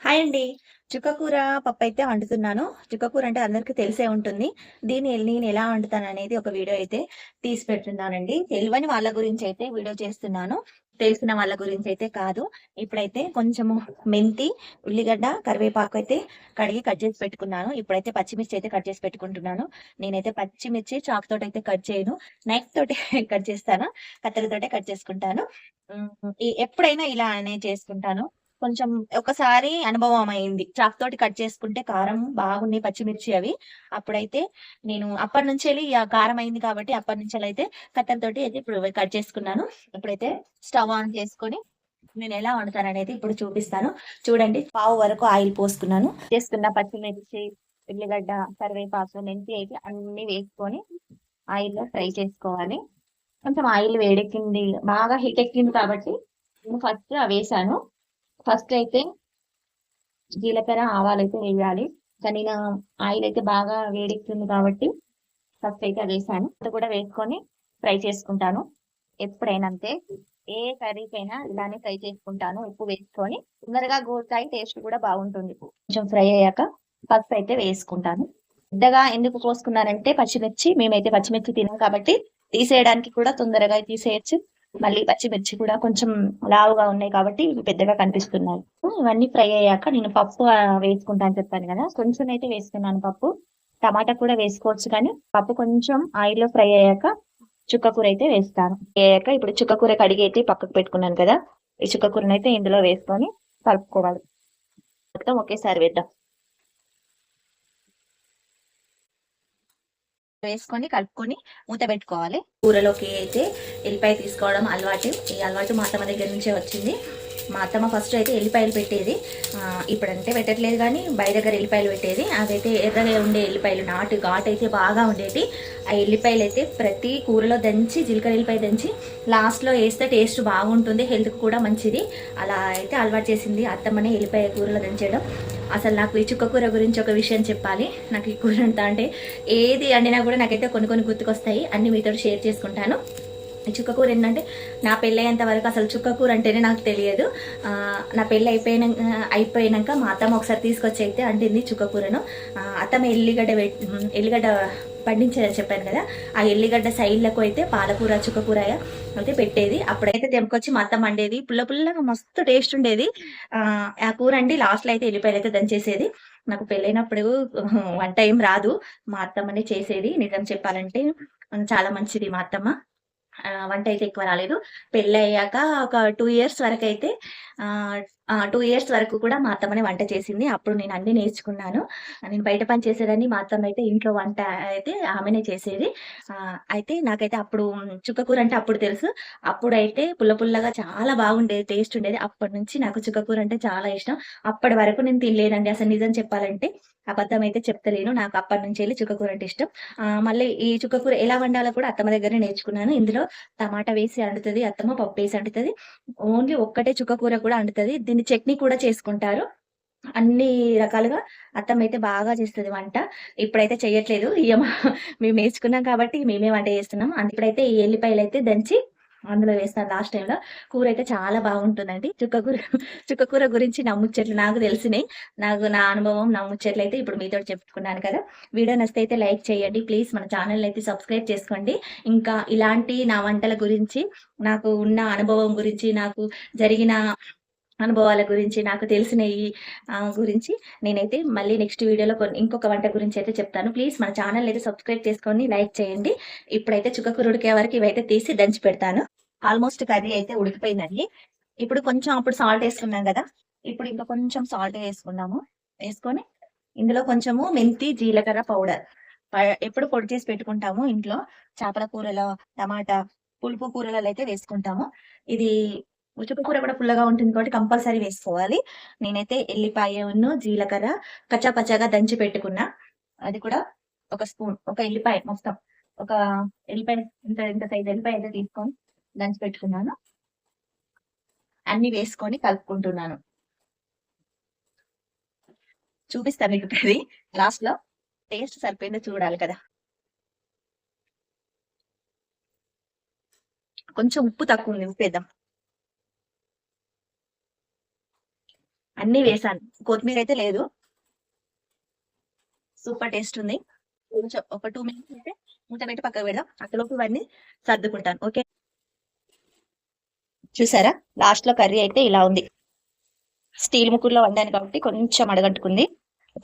Hi అండి. చుక్కకూర పప్పయితే వండుతున్నాను. చుక్కకూర అంటే అందరికీ తెలిసే ఉంటుంది. దీన్ని నేనెలా వండుతాననేది ఒక వీడియో అయితే తీసి పెడుతున్నానండి. తెలవని వాళ్ళ గురించయితే వీడియో చేస్తున్నాను. తెలిసిన వాళ్ళ గురించయితే కాదు. ఇప్పుడైతే కొంచెము మెంతి, ఉల్లిగడ్డ, కరివేపాకు అయితే కడిగి కట్ చేసి పెట్టుకున్నాను. ఇప్పుడైతే పచ్చిమిర్చి అయితే కట్ చేసి పెట్టుకుంటున్నాను. నేనైతే పచ్చిమిర్చి చాకు తోటయితే కట్ చేయను. నైఫ్ తోటే కట్ చేస్తాను. కత్తెరతోటే కట్ చేసుకుంటాను. ఎప్పుడైనా ఇలానే చేసుకుంటాను. కొంచెం ఒకసారి అనుభవం అయింది. చాకుతోటి కట్ చేసుకుంటే కారం బాగున్నాయి పచ్చిమిర్చి అవి. అప్పుడైతే నేను అప్పటినుంచెల్లి కారం అయింది కాబట్టి అప్పటినుంచెలైతే కత్తెరతోటి అయితే ఇప్పుడు కట్ చేసుకున్నాను. ఇప్పుడైతే స్టవ్ ఆన్ చేసుకొని నేనెలా వండుతాననేది ఇప్పుడు చూపిస్తాను. చూడండి పావు వరకు ఆయిల్ పోసుకున్నాను. చేసుకున్న పచ్చిమిర్చి, ఉల్లిగడ్డ, కరివేపాకు, మెంతి అయితే అన్నీ వేసుకొని ఆయిల్‌లో ఫ్రై చేసుకోవాలి. కొంచెం ఆయిల్ వేడెక్కింది, బాగా హీట్ ఎక్కింది కాబట్టి నేను ఫస్ట్ అవేసాను. ఫస్ట్ అయితే జీలకర్ర, ఆవాలైతే వేయాలి. కానీ నా ఆయిల్ అయితే బాగా వేడెక్కుతుంది కాబట్టి ఫస్ట్ అయితే అదేసాను. అది కూడా వేసుకొని ఫ్రై చేసుకుంటాను. ఎప్పుడైనా అంతే. ఏ కర్రీకైనా ఇలానే ఫ్రై చేసుకుంటాను. ఉప్పు వేసుకొని తొందరగా గోలుతాయి. టేస్ట్ కూడా బాగుంటుంది. కొంచెం ఫ్రై అయ్యాక పసుపు అయితే వేసుకుంటాను. పెద్దగా ఎందుకు కోసుకున్నానంటే పచ్చిమిర్చి మేమైతే పచ్చిమిర్చి తినం కాబట్టి తీసేయడానికి కూడా తొందరగా తీసేయొచ్చు. మళ్ళీ పచ్చిమిర్చి కూడా కొంచెం లావుగా ఉన్నాయి కాబట్టి ఇవి పెద్దగా కనిపిస్తున్నాయి. ఇవన్నీ ఫ్రై అయ్యాక నేను పప్పు వేసుకుంటాను చెప్పాను కదా, కొంచెం అయితే వేసుకున్నాను పప్పు. టమాటా కూడా వేసుకోవచ్చు కానీ పప్పు కొంచెం ఆయిల్‌లో ఫ్రై అయ్యాక చుక్కకూర అయితే వేస్తాను. అయ్యాక ఇప్పుడు చుక్కకూర కడిగి అయితే పక్కకు పెట్టుకున్నాను కదా, ఈ చుక్కకూరనైతే ఇందులో వేసుకొని కలుపుకోవాలి. మొత్తం ఒకేసారి వేద్దాం. వేసుకొని కలుపుకొని మూత పెట్టుకోవాలి. కూరలోకి అయితే ఎల్లిపాయ తీసుకోవడం అలవాటు. ఈ అలవాటు మా అత్తమ్మ దగ్గర నుంచే వచ్చింది. మా అత్తమ్మ ఫస్ట్ అయితే ఎల్లిపాయలు పెట్టేది. ఇప్పుడంటే పెట్టట్లేదు కానీ బయ దగ్గర ఎల్లిపాయలు పెట్టేది. అదైతే ఎర్రగా ఉండే ఎల్లిపాయలు, ఘాటు అయితే బాగా ఉండేది. ఆ ఎల్లిపాయలు అయితే ప్రతి కూరలో దంచి, జీలకర్ర ఎల్లిపాయ దంచి లాస్ట్లో వేస్తే టేస్ట్ బాగుంటుంది, హెల్త్కి కూడా మంచిది. అలా అయితే అలవాటు చేసింది అత్తమ్మనే ఎల్లిపాయ కూరలో దంచడం. అసలు నాకు ఈ చుక్కకూర గురించి ఒక విషయం చెప్పాలి. నాకు ఈ కూర అంతా అంటే ఏది వండినా కూడా నాకైతే కొన్ని కొన్ని గుర్తుకొస్తాయి. అన్ని మీతో షేర్ చేసుకుంటాను. ఈ చుక్కకూర ఏంటంటే నా పెళ్ళి అయ్యేంత వరకు అసలు చుక్కకూర అంటేనే నాకు తెలియదు. నా పెళ్ళి అయిపోయినాక మా అత్తమ్మ ఒకసారి తీసుకొచ్చి అయితే అంటింది చుక్కకూరను. అత్తమ్మ ఎల్లిగడ్డ పండించేదని చెప్పాను కదా, ఆ ఎల్లిగడ్డ సైడ్లకు అయితే పాలకూర, చుక్కకూర అయితే పెట్టేది. అప్పుడైతే తెంపుకొచ్చి మా అత్తమ్మ వండేది. పుల్ల పుల్లగా మస్తు టేస్ట్ ఉండేది. ఆ కూర అండి లాస్ట్లో అయితే ఎల్లిపాయలు అయితే దంచేసేది. నాకు పెళ్ళైనప్పుడు వంట ఏం రాదు, మా అత్తమ్మనే చేసేది. నిజం చెప్పాలంటే చాలా మంచిది మా అత్తమ్మ. వంట అయితే ఎక్కువ రాలేదు. పెళ్ళయ్యాక ఒక 2 ఇయర్స్ వరకైతే 2 ఇయర్స్ వరకు కూడా మా అత్తమ్మనే వంట చేసింది. అప్పుడు నేను అన్నీ నేర్చుకున్నాను. నేను బయట పని చేసేదాన్ని. మా అత్తమ్మ అయితే ఇంట్లో వంట అయితే ఆమెనే చేసేది. అయితే నాకైతే అప్పుడు చుక్కకూర అంటే అప్పుడు తెలుసు. అప్పుడైతే పుల్ల పుల్లగా చాలా బాగుండేది. టేస్ట్ ఉండేది. అప్పటినుంచి నాకు చుక్కకూర అంటే చాలా ఇష్టం. అప్పటి వరకు నేను తినలేదండి. అసలు నిజం చెప్పాలంటే అబద్ధం అయితే చెప్తలేను. నాకు అప్పటినుంచెల్లి చుక్కకూర అంటే ఇష్టం. మళ్ళీ ఈ చుక్కకూర ఎలా వండాలో కూడా అత్తమ్మ దగ్గరే నేర్చుకున్నాను. ఇందులో టమాటా వేసి వండుతది అత్తమ్మ, పప్పేసి వండుతది. ఓన్లీ ఒక్కటే చుక్కకూర కూడా వండుతది. దీన్ని చట్నీ కూడా చేసుకుంటారు. అన్ని రకాలుగా అత్తమ్మయితే బాగా చేస్తది వంట. ఇప్పుడైతే చెయ్యట్లేదు. మేము నేర్చుకున్నాం కాబట్టి మేమే వంట చేస్తున్నాం. ఇప్పుడైతే ఈ ఎల్లిపాయలైతే దంచి అందులో వేస్తాను లాస్ట్ టైమ్‌లో. కూరైతే చాలా బాగుంటుందండి. చుక్కకూర గురించి నా ముచ్చట్లు నాకు తెలిసినయి. నా అనుభవం, నా ముచ్చట్లయితే ఇప్పుడు మీతోటి చెప్పుకున్నాను కదా! వీడియో నచ్చితే అయితే లైక్ చేయండి. ప్లీజ్ మన ఛానెల్‌ని అయితే సబ్స్క్రైబ్ చేసుకోండి. ఇంకా ఇలాంటి నా వంటల గురించి, నాకు ఉన్న అనుభవం గురించి, నాకు జరిగిన అనుభవాల గురించి, నాకు తెలిసినయి గురించి నేనైతే మళ్ళీ నెక్స్ట్ వీడియోలో ఇంకొక వంట గురించి అయితే చెప్తాను. ప్లీజ్ మన ఛానెల్‌ని అయితే సబ్స్క్రైబ్ చేసుకొని లైక్ చేయండి. ఇప్పుడైతే చుక్కకూర ఉడికే వరకు ఇవైతే తీసి దంచి పెడతాను. ఆల్మోస్ట్ కర్రీ అయితే ఉడికిపోయిందండి. ఇప్పుడు కొంచెం అప్పుడు సాల్ట్ ఏసుకున్నాం గదా, ఇప్పుడు ఇంకా కొంచెం సాల్ట్ ఏసుకుందాము. ఏసుకొని ఇందులో కొంచెము మెంతి, జీలకర్ర పౌడర్ ఎప్పుడు పొడి చేసి పెట్టుకుంటాము ఇంట్లో. చేపల కూరలో, టమాటా, పులుపు కూరలలో అయితే వేసుకుంటాము. ఇది చుక్కకూర కూడా పుల్లగా ఉంటుంది కాబట్టి కంపల్సరీ వేసుకోవాలి. నేనైతే ఎల్లిపాయను, జీలకర్ర కచ్చా పచ్చాగా దంచి పెట్టుకున్నా. అది కూడా ఒక స్పూన్, ఒక ఎల్లిపాయ మొత్తం, ఒక ఎల్లిపాయ ఇంత ఇంత సైజ్ ఎల్లిపాయ అయితే తీసుకొని దంచి పెట్టుకున్నాను. అన్ని వేసుకొని కలుపుకుంటున్నాను. చూపిస్తా మీకు కర్రీ లాస్ట్‌లో. టేస్ట్ సరిపోయిందో చూడాలి కదా! కొంచెం ఉప్పు తక్కువుంది. ఉప్పేద్దాం. అన్ని వేసాను, కొత్తిమీర అయితే లేదు. సూపర్ టేస్ట్ ఉంది. కొంచెం ఒక 2 మినిట్స్ అయితే మూత పెట్టి పక్కకు పెడదాం. అక్కలోపు ఇవన్నీ సర్దుకుంటాను. ఓకే. చూసారా, లాస్ట్ లో కర్రీ అయితే ఇలా ఉంది. స్టీల్ ముక్కుడులో వండాను కాబట్టి కొంచెం అడగంటుకుంది.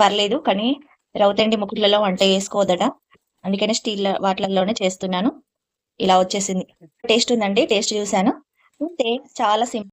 పర్లేదు, కానీ రౌతండి ముక్కుడులలో వంట చేసుకోవద్దట, అందుకనే స్టీల్ వాటిలలోనే చేస్తున్నాను. ఇలా వచ్చేసింది. టేస్ట్ ఉందండి, టేస్ట్ చూసాను. అంతే, చాలా సింపుల్.